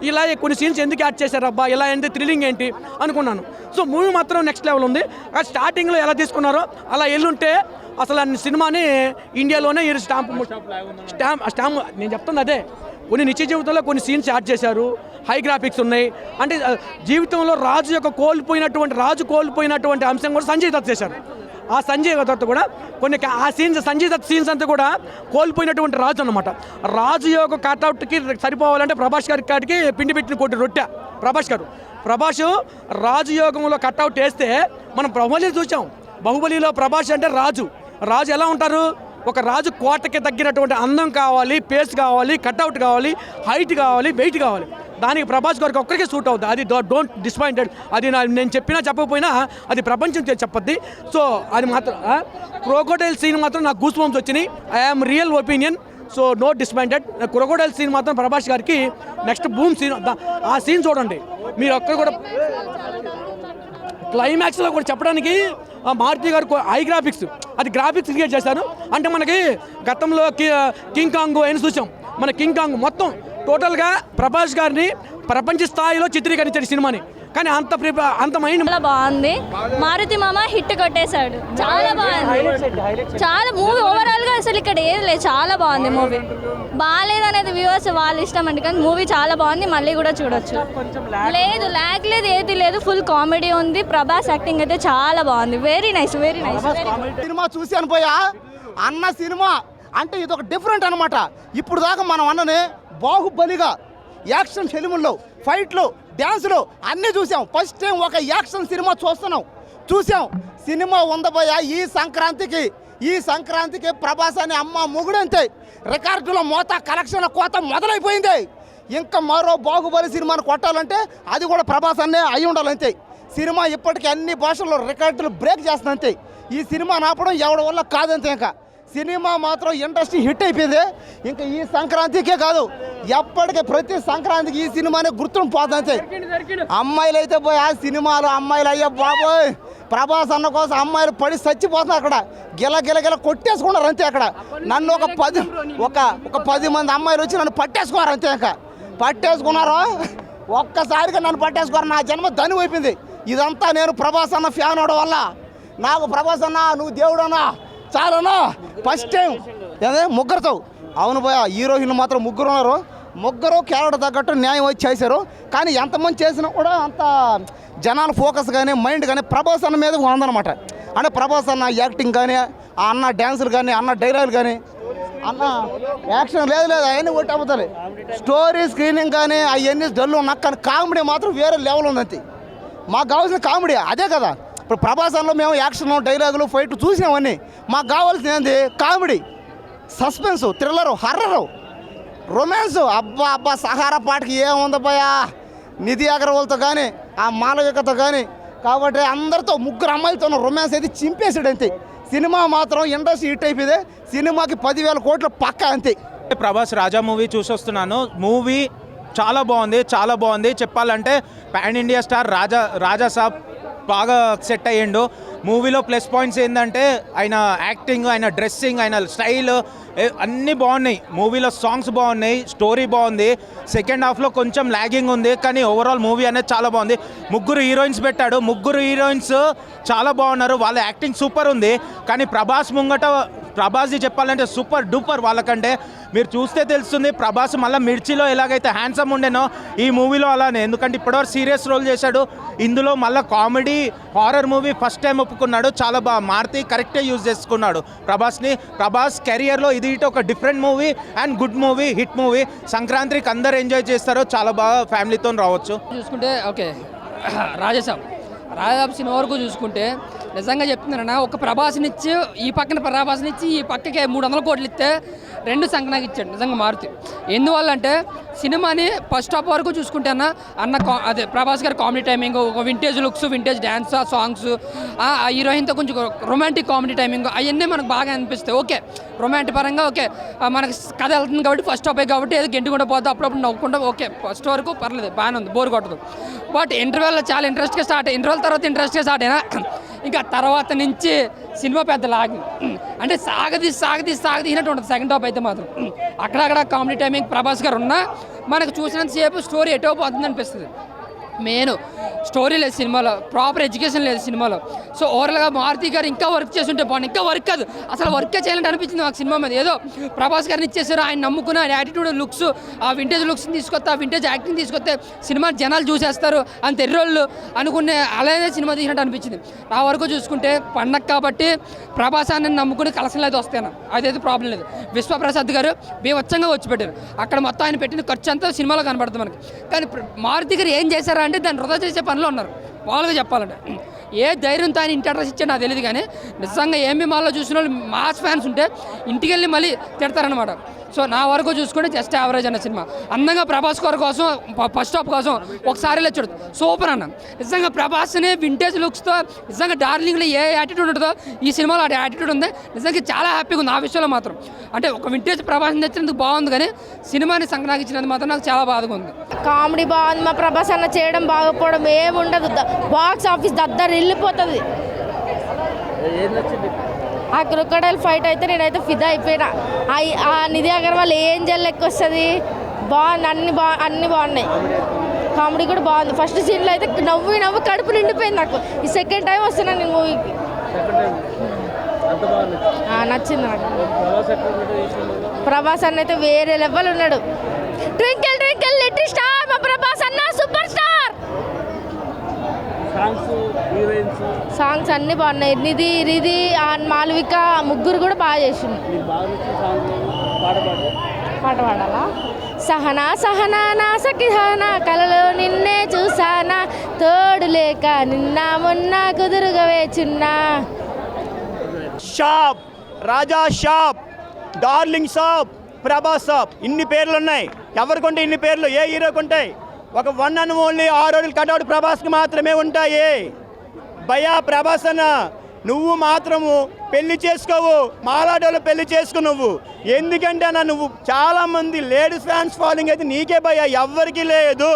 ఇలా కొన్ని సీన్స్ ఎందుకు యాడ్ చేశారు అబ్బా, ఇలా ఎంత థ్రిల్లింగ్ ఏంటి అనుకున్నాను. సో మూవీ మాత్రం నెక్స్ట్ లెవెల్ ఉంది. స్టార్టింగ్లో ఎలా తీసుకున్నారో అలా ఎల్లుంటే అసలు సినిమాని ఇండియాలోనే స్టాంప్ నేను చెప్తుంది అదే. కొన్ని నిత్య జీవితంలో కొన్ని సీన్స్ యాడ్ చేశారు, హై గ్రాఫిక్స్ ఉన్నాయి. అంటే జీవితంలో రాజు కోల్పోయినటువంటి అంశం కూడా సంజయ్ దత్ చేశారు. ఆ సంజయ్ దత్ కూడా కొన్ని ఆ సీన్స్, సంజయ్ దత్ సీన్స్ అంతా కూడా కోల్పోయినటువంటి రాజు అన్నమాట. రాజు యొక్క కట్అవుట్కి సరిపోవాలంటే ప్రభాస్ గారి కాడికి పిండి పెట్టిన కొట్టి రొట్టె ప్రభాస్ రాజు యోగంలో కట్అవుట్ వేస్తే మనం బాహుబలి చూసాం. బాహుబలిలో ప్రభాస్ అంటే రాజు ఎలా ఉంటారు, ఒక రాజు కోటకి తగ్గినటువంటి అందం కావాలి, పేస్ కావాలి, కట్అవుట్ కావాలి, హైట్ కావాలి, వెయిట్ కావాలి. దానికి ప్రభాస్ గారికి ఒక్కరికే సూట్ అవుతుంది. అది డోంట్ డిసప్పాయింటెడ్. అది నేను చెప్పకపోయినా అది ప్రపంచం చెప్పద్ది. సో అది మాత్రం క్రోకోడైల్ సీన్ మాత్రం నాకు గూస్ బంప్స్ వచ్చినాయి. I'm real opinion. So no disappointed. Crocodile scene మాత్రం ప్రభాస్ గారికి నెక్స్ట్ బూమ్ సీన్. ఆ సీన్ చూడండి మీరు. ఒక్కరు కూడా క్లైమాక్స్లో కూడా చెప్పడానికి మారుతి గారు హై గ్రాఫిక్స్, అది గ్రాఫిక్స్ క్రియేట్ చేశారు. అంటే మనకి గతంలో కింగ్ కాంగ్ అయినా చూసాం. మన కింగ్ కాంగ్ మొత్తం టోటల్గా ప్రభాస్ గారిని ప్రపంచ స్థాయిలో చిత్రీకరించాడు సినిమాని. కానీ అంత మైండ్ చాలా బాగుంది. మారుతి మామ హిట్ కొట్టేశాడు, చాలా బాగుంది. చాలా మూవీ ఓవరాల్గా అసలు ఇక్కడ ఏది లేదు, చాలా బాగుంది మూవీ. బాగాలేదు అనేది వ్యూవర్స్ వాళ్ళ ఇష్టం అండి, కానీ మూవీ చాలా బాగుంది, మళ్ళీ కూడా చూడొచ్చు. లేదు ల్యాగ్ లేదు, ఏది లేదు, ఫుల్ కామెడీ ఉంది. ప్రభాస్ యాక్టింగ్ అయితే చాలా బాగుంది. Very nice. సినిమా చూశాను పోయా అన్న సినిమా అంటే ఇది ఒక డిఫరెంట్ అనమాట. ఇప్పుడు దాకా మనం అన్ననే బాహుబలిగా యాక్షన్ ఫిల్ముల్లో ఫైట్లు, డ్యాన్సులు అన్నీ చూసాం. ఫస్ట్ టైం ఒక యాక్షన్ సినిమా చూసాం. సినిమా ఉందబోయా ఈ సంక్రాంతికి ప్రభాస్ అని అమ్మ ముగుడంతే రికార్డుల మోత, కలెక్షన్ల కోత మొదలైపోయింది. ఇంకా మరో బాహుబలి సినిమాను కొట్టాలంటే అది కూడా ప్రభాస్ అన్నే అయి ఉండాలంతే. సినిమా ఇప్పటికీ అన్ని భాషల్లో రికార్డులు బ్రేక్ చేస్తుంది అంతే. ఈ సినిమా నాపడం ఎవరి వల్ల కాదంతే. ఇంకా సినిమా మాత్రం ఇండస్ట్రీ హిట్ అయిపోయింది. ఇంకా ఈ సంక్రాంతికే కాదు, ఎప్పటికీ ప్రతి సంక్రాంతికి ఈ సినిమానే గుర్తుంపు పోతుందంతే. అమ్మాయిలు అయితే పోయి ఆ సినిమాలు అమ్మాయిలు అయ్యా బాబోయ్, ప్రభాస్ అన్న కోసం అమ్మాయిలు పడి చచ్చిపోతున్నారు. అక్కడ గిల కొట్టేసుకున్నారు అంతే. అక్కడ నన్ను ఒక 10 మంది అమ్మాయిలు వచ్చి నన్ను పట్టేసుకున్నారు అంతే. ఇంకా పట్టేసుకున్నారు, ఒక్కసారిగా నన్ను పట్టేసుకున్నారు. నా జన్మ ధని అయిపోయింది. ఇదంతా నేను ప్రభాస్ అన్న ఫ్యాన్ అవడం వల్ల. నాకు ప్రభాస్ అన్న నువ్వు దేవుడన్నా చాలన్నా. ఫస్ట్ టైం అదే ముగ్గురుతో, అవును పోయా, హీరోయిన్లు మాత్రం ముగ్గురు ఉన్నారు. ముగ్గురు క్యారెక్టర్ తగ్గట్టు న్యాయం వచ్చి చేశారు. కానీ ఎంతమంది చేసినా కూడా అంత జనాల ఫోకస్ కానీ మైండ్ కానీ ప్రభాస్ అన్న మీద ఉందన్నమాట. అంటే ప్రభాస్ అన్న యాక్టింగ్ కానీ, ఆ అన్న డ్యాన్సులు కానీ, అన్న డైలాగులు కానీ, అన్న యాక్షన్ లేదు అవన్నీ ఒకటి అమ్ముతాయి. స్టోరీ స్క్రీనింగ్ కానీ అవన్నీ డల్లు ఉన్నా, కానీ కామెడీ మాత్రం వేరే లెవెల్ ఉందంతే. మాకు కావాల్సిన కామెడీ అదే కదా. ఇప్పుడు ప్రభాస్ అన్నలో మేము యాక్షన్ డైలాగులు ఫైట్ చూసినామన్నీ. మాకు కావాల్సింది ఏంది? Comedy, suspense, thriller, horror, romance. అబ్బా సహారా పాటకి ఏముంది పోయా, నిధి అగర్వాల్తో కానీ ఆ మాలవికతో కానీ. కాబట్టి అందరితో ముగ్గురు అమ్మాయిలతో రొమాన్స్ అయితే చింపేసాడు అంతే. సినిమా మాత్రం ఇండస్ట్రీ హిట్ అయిపోయింది. సినిమాకి 10,000 కోట్లు పక్కా అంతే. ప్రభాస్ రాజా మూవీ చూసొస్తున్నాను. మూవీ చాలా బాగుంది. చెప్పాలంటే పాన్ ఇండియా స్టార్ రాజా సాబ్ బాగా సెట్ అయ్యిండు. మూవీలో ప్లస్ పాయింట్స్ ఏంటంటే ఆయన యాక్టింగ్, ఆయన డ్రెస్సింగ్, ఆయన స్టైల్ అన్నీ బాగున్నాయి. మూవీలో సాంగ్స్ బాగున్నాయి, స్టోరీ బాగుంది. సెకండ్ హాఫ్లో కొంచెం ల్యాగింగ్ ఉంది, కానీ ఓవరాల్ మూవీ అనేది చాలా బాగుంది. 3 హీరోయిన్స్ పెట్టాడు. 3 హీరోయిన్స్ చాలా బాగున్నారు. వాళ్ళ యాక్టింగ్ సూపర్ ఉంది. కానీ ప్రభాస్ది చెప్పాలంటే సూపర్ డూపర్ వాళ్ళకంటే. మీరు చూస్తే తెలుస్తుంది ప్రభాస్ మళ్ళీ మిర్చిలో ఎలాగైతే హ్యాండ్సమ్ ఉండేనో ఈ మూవీలో అలానే. ఎందుకంటే ఇప్పటివరకు సీరియస్ రోల్ చేశాడు. ఇందులో మళ్ళీ comedy horror movie first time ఒప్పుకున్నాడు. చాలా బాగా మారుతి కరెక్టే యూజ్ చేసుకున్నాడు ప్రభాస్ని. ప్రభాస్ కెరియర్లో ఇది ఒక different movie and good movie, hit movie. సంక్రాంతికి అందరు ఎంజాయ్ చేస్తారు. చాలా బాగా ఫ్యామిలీతో రావచ్చు. చూసుకుంటే ఓకే, రాజాసాబ్ సినిమా వరకు చూసుకుంటే నిజంగా చెప్తున్నానన్నా, ఒక ప్రభాస్నిచ్చి ఈ పక్కన ప్రభాస్నిచ్చి ఈ పక్కకి 300 కోట్లు ఇస్తే 2 సంఖ్యకి ఇచ్చాడు నిజంగా మారుతి. ఎందువల్ల అంటే సినిమాని ఫస్ట్ హాఫ్ వరకు చూసుకుంటే అదే ప్రభాస్ గారి కామెడీ టైమింగ్, ఒక vintage looks, vintage dance, songs, ఆ హీరోయిన్తో కొంచెం రొమాంటిక్ కామెడీ టైమింగ్ అవన్నీ మనకు బాగా అనిపిస్తాయి. ఓకే, రొమాంటిక్ పరంగా ఓకే, మనకి కథ వెళ్తుంది కాబట్టి ఫస్ట్ హాఫ్ కాబట్టి ఏదో గెంటుకుంటూ పోతే అప్పుడప్పుడు నవ్వుకుంటా ఓకే, ఫస్ట్ వరకు పర్లేదు బాగానే ఉంది, బోర్ కొట్టదు. బట్ ఇంటర్వెల్లో చాలా ఇంట్రెస్ట్గా స్టార్ట్, ఇంటర్వెల్ తర్వాత ఇంట్రెస్ట్గా స్టార్ట్ అయినా ఇంకా తర్వాత నుంచి సినిమా పెద్ద లాగి అంటే సాగదీసినట్టు ఉంటుంది. సెకండ్ హాఫ్ అయితే మాత్రం అక్కడక్కడ కామెడీ టైమింగ్ ప్రభాస్ గారు ఉన్నా మనకు చూసినంతసేపు స్టోరీ ఎటో పోతుంది అనిపిస్తుంది. మెయిన్ స్టోరీ లేదు సినిమాలో, ప్రాపర్ ఎడ్యుకేషన్ లేదు సినిమాలో. సో ఓవరాల్గా మారుతి గారు ఇంకా వర్క్ చేస్తుంటే బాగుంది. ఇంకా వర్క్ కాదు, అసలు వర్కే చేయాలంటే అనిపించింది నాకు సినిమా మీద. ఏదో ప్రభాస్ గారిని ఇచ్చేసారు, ఆయన నమ్ముకున్న ఆయన యాటిట్యూడ్, లుక్స్, ఆ వింటేజ్ లుక్స్ని తీసుకొస్తే, ఆ వింటేజ్ యాక్టింగ్ తీసుకొస్తే సినిమా జనాలు చూసేస్తారు అంత ఎర్రోళ్ళు అనుకునే అలానే సినిమా తీసినట్టు అనిపించింది. ఆ వరకు చూసుకుంటే పండగ కాబట్టి ప్రభాస్ అని నమ్ముకుని కలెక్షన్లు అయితే వస్తాను, అదైతే ప్రాబ్లం లేదు. విశ్వప్రసాద్ గారు బీవచ్చంగా వచ్చి పెట్టారు. అక్కడ మొత్తం ఆయన పెట్టిన ఖర్చు అంతా సినిమాలో కనబడుతుంది మనకి. కానీ మారుతి గారు ఏం చేశారా అంటే దాన్ని వృధా చేసే పనిలో ఉన్నారు వాళ్ళగా చెప్పాలంటే. ఏ ధైర్యంతో ఆయన ఇంటి అడ్రస్ ఇచ్చాడు నాకు తెలియదు, కానీ నిజంగా ఏఎంబీ మాల్లో చూసిన వాళ్ళు మాస్ ఫ్యాన్స్ ఉంటే ఇంటికి వెళ్ళి మళ్ళీ తిడతారనమాట. సో నా వరకు చూసుకుంటే జస్ట్ యావరేజ్ అన్న సినిమా. అందంగా ప్రభాస్ గారి కోసం ఫస్ట్ హాఫ్ కోసం ఒకసారి చూడదు, సూపర్ అన్న. నిజంగా ప్రభాస్ని వింటేజ్ లుక్స్తో నిజంగా డార్లింగ్లో ఏ యాటిట్యూడ్ ఉంటుందో ఈ సినిమాలో ఆ యాటిట్యూడ్ ఉంది. నిజంగా చాలా హ్యాపీగా ఉంది ఆ విషయంలో మాత్రం. అంటే ఒక వింటేజ్ ప్రభాస్ని తెచ్చినందుకు బాగుంది, కానీ సినిమాని సంక్రాంతించినందుకు మాత్రం నాకు చాలా బాధగా ఉంది. కామెడీ బాగుంది, మా ప్రభాస్ అన్న చేయడం బాగపోవడం ఏముండదు, బాక్స్ ఆఫీస్ దద్దరు వెళ్ళిపోతుంది. ఆ క్రొకడైల్ ఫైట్ అయితే నేనైతే ఫిదా అయిపోయినా. ఆ నిధి అగర్వాల్ ఏంజల్ లెక్క వస్తుంది, బాగుంది, అన్నీ బాగున్నాయి. కామెడీ కూడా బాగుంది. ఫస్ట్ సీన్లో అయితే నవ్వు కడుపు నిండిపోయింది నాకు. ఈ సెకండ్ టైం వస్తున్నాను నేను మూవీకి, నచ్చింది నాకు. ప్రభాస్ అన్న అయితే వేరే లెవెల్ ఉన్నాడు. ట్వింకిల్ ట్వింకిల్ లిటిల్ స్టార్, మా ప్రభాస్ అన్న సూపర్ స్టార్. సాంగ్స్ అన్నీ బాగున్నాయి. నిధి మాలవిక ముగ్గురు కూడా బాగా చేసింది. పాట పాడాలా? సహనా సహనా నా సఖిహానా, కలలో నిన్నే చూసానా, తోడు లేక నిన్న మొన్న కుదురుగా వేచున్నా. Shop, Raja shop, darling shop, Prabhas shop, ఇన్ని పేర్లు ఉన్నాయి. ఎవరికుంటే ఇన్ని పేర్లు? ఏ హీరోకి ఉంటాయి? ఒక వన్ అండ్ ఓన్లీ 6 రోజులు కటౌట్ ప్రభాస్కి మాత్రమే ఉంటాయి. భయ్యా ప్రభాస్ అన్న నువ్వు మాత్రము పెళ్లి చేసుకోవు, మాలాడోళ్ళు పెళ్లి చేసుకో నువ్వు. ఎందుకంటే అన్న నువ్వు చాలామంది లేడీస్ ఫ్యాన్స్ ఫాలోయింగ్ అయితే నీకే భయ్యా, ఎవ్వరికీ లేదు.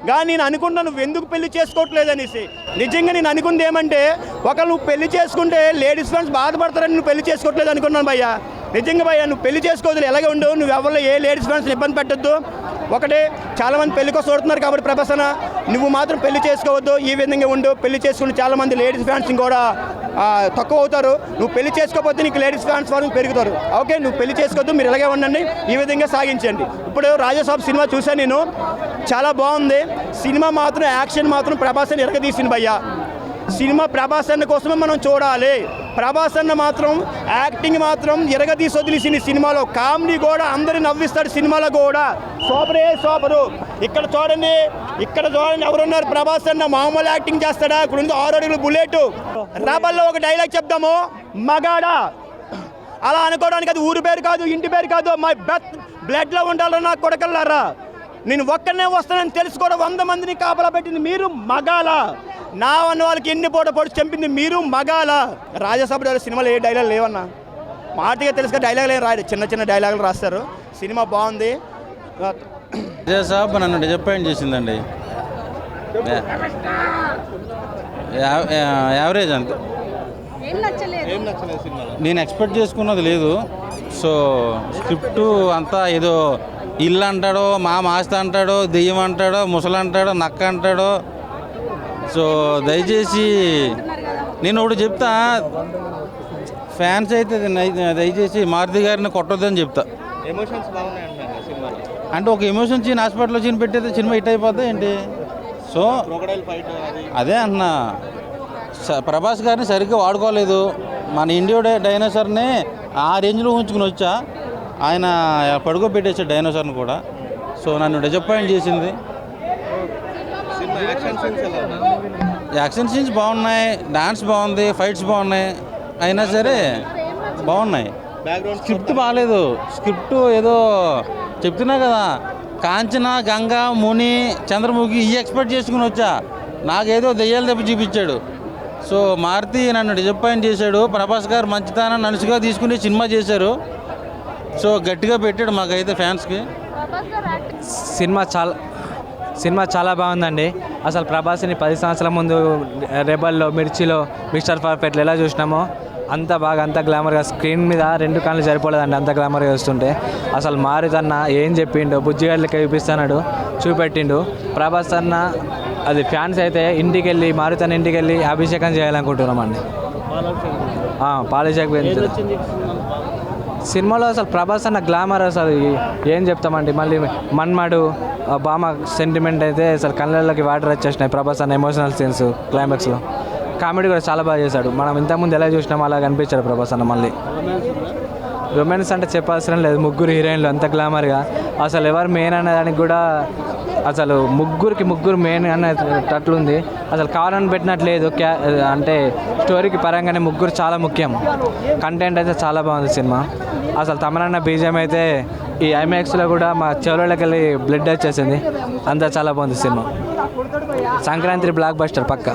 కానీ నేను అనుకున్నా నువ్వు ఎందుకు పెళ్లి చేసుకోవట్లేదు అనేసి. నిజంగా నేను అనుకుంది ఏమంటే ఒకళ్ళు నువ్వు పెళ్లి చేసుకుంటే లేడీస్ ఫ్యాన్స్ బాధపడతారని నువ్వు పెళ్లి చేసుకోవట్లేదు అనుకున్నాను భయ్యా. నిజంగా భయ్యా నువ్వు పెళ్లి చేసుకోవద్దు, ఎలాగే ఉండు, నువ్వు ఎవరిలో ఏ లేడీస్ ఫ్యాన్స్ ఇబ్బంది పెట్టద్దు. ఒకటే చాలామంది పెళ్లి కోసం చూడుతున్నారు కాబట్టి ప్రభాస్ అన్న నువ్వు మాత్రం పెళ్లి చేసుకోవద్దు, ఈ విధంగా ఉండు. పెళ్లి చేసుకుని చాలామంది లేడీస్ ఫ్యాన్స్ కూడా తక్కువ అవుతారు. నువ్వు పెళ్లి చేసుకోకపోతే నీకు లేడీస్ ఫ్యాన్స్ వాళ్ళు పెరుగుతారు. ఓకే, నువ్వు పెళ్లి చేసుకోవద్దు, మీరు ఇలాగే ఉండండి, ఈ విధంగా సాగించండి. ఇప్పుడు రాజాసాబ్ సినిమా చూసాను నేను, చాలా బాగుంది సినిమా. మాత్రం యాక్షన్ మాత్రం ప్రభాస్ అని ఎరగదీసింది భయ్యా. సినిమా ప్రభాస్ అన్న కోసమే మనం చూడాలి. ప్రభాస్ అన్న మాత్రం యాక్టింగ్ మాత్రం ఎరగదీసి వదిలేసింది సినిమాలో. కామెడీ కూడా అందరిని నవ్విస్తాడు సినిమాలో కూడా. సూపరే సూపరు. ఇక్కడ చూడండి ఎవరున్నారు, ప్రభాస్ అన్న మామూలు యాక్టింగ్ చేస్తాడా? ఇక్కడ ఉంది 6 అడుగులు బుల్లెట్. రెబల్లో ఒక డైలాగ్ చెప్దాము, మగాడా అలా అనుకోవడానికి అది ఊరి పేరు కాదు, ఇంటి పేరు కాదు, మై బ్లడ్లో ఉండాలి నా కొడకల్లారా. నేను ఒక్కనే వస్తానని తెలుసు కూడా 100 మందిని కాపలా పెట్టింది మీరు మగాల. నా అన్న వాళ్ళకి ఎన్ని పొడి చంపింది మీరు మగాల. రాజాసభ సినిమాలో ఏ డైలాగ్ లేవన్నా, మాటగా తెలుసుగా డైలాగులు ఏం రాయరు, చిన్న చిన్న డైలాగులు రాస్తారు. సినిమా బాగుంది. రాజాసాబ్ నన్ను డిసప్పాయింట్ చేసిందండి. యావరేజ్ అంతే, నేను ఎక్స్పెక్ట్ చేసుకున్నది లేదు. సో స్క్రిప్టు అంతా ఏదో ఇల్లు అంటాడో, మాస్త అంటాడో, దెయ్యం అంటాడో, ముసలు అంటాడో, నక్క అంటాడో. సో దయచేసి నేను ఒకటి చెప్తా, ఫ్యాన్స్ అయితే దయచేసి మారుతి గారిని కొట్టొద్దని చెప్తా. ఎమోషన్స్ బాగున్నాయండి సినిమాలో. అంటే ఒక ఎమోషన్ సీన్ హాస్పిటల్లో సీన్ పెట్టేది సినిమా హిట్ అయిపోద్దా ఏంటి? సో అదే అన్నా, ప్రభాస్ గారిని సరిగ్గా వాడుకోలేదు. మన ఇండియో డైనోసార్ని ఆ రేంజ్లో ఉంచుకుని వచ్చా, ఆయన పడుకోబెట్టేసాడు డైనోసార్ని కూడా. సో నన్ను డిసప్పాయింట్ చేసింది. యాక్షన్ సీన్స్ బాగున్నాయి, డాన్స్ బాగుంది, ఫైట్స్ బాగున్నాయి, అయినా సరే బాగున్నాయి. స్క్రిప్ట్ బాగాలేదు. స్క్రిప్ట్ ఏదో చెప్తున్నా కదా, కాంచన, గంగ, ముని, చంద్రముఖి ఈ ఎక్స్పెక్ట్ చేసుకుని వచ్చా, నాకేదో దెయ్యాలు దెబ్బ చూపించాడు. సో మారుతి నన్ను డిసప్పాయింట్ చేశాడు. ప్రభాస్ గారు మంచితనాన్ని నలుసుగా తీసుకుని సినిమా చేశారు. సో గట్టిగా పెట్టాడు మాకైతే ఫ్యాన్స్కి. సినిమా చాలా బాగుందండి. అసలు ప్రభాస్ని 10 సంవత్సరాల ముందు రెబల్లో, మిర్చిలో, మిస్టర్ పర్ఫెక్ట్లో ఎలా చూసినామో అంత బాగా, అంత గ్లామర్గా స్క్రీన్ మీద 2 కళ్ళు సరిపోలేదండి, అంత గ్లామర్గా వస్తుంటే. అసలు మారుతి అన్న ఏం చెప్పిండు, బుజ్జిగాడికి చూపెట్టిండు. ప్రభాస్ అన్న అది ఫ్యాన్స్ అయితే మారుతి అన్న ఇంటికి వెళ్ళి అభిషేకం చేయాలనుకుంటున్నామండి. పాలాభిషేకం సినిమాలో అసలు ప్రభాస్ అన్న గ్లామర్ అసలు ఏం చెప్తామండి. మళ్ళీ మన్మడు బామ సెంటిమెంట్ అయితే అసలు కళ్ళకి వాటర్ వచ్చేసినాయి. ప్రభాస్ అన్న ఎమోషనల్ సీన్స్ క్లైమాక్స్లో కామెడీ కూడా చాలా బాగా చేశాడు. మనం ఇంతకుముందు ఎలా చూసినామో అలా కనిపించాడు ప్రభాస్ అన్న. మళ్ళీ రొమాన్స్ అంటే చెప్పాల్సిన లేదు, 3 హీరోయిన్లు అంత గ్లామర్గా. అసలు ఎవరు మెయిన్ అనేదానికి కూడా అసలు ముగ్గురు మెయిన్ అనేటట్లుంది. అసలు కావాలని పెట్టినట్లేదు, అంటే స్టోరీకి పరంగానే ముగ్గురు చాలా ముఖ్యం. కంటెంట్ అయితే చాలా బాగుంది సినిమా. అసలు తమరన్న బీజం అయితే ఈ ఐమాక్స్లో కూడా మా చెవులకి వెళ్ళి బ్లడ్ వచ్చేసింది. అంతా చాలా బాగుంది సినిమా. సంక్రాంతి బ్లాక్ బస్టర్ పక్కా.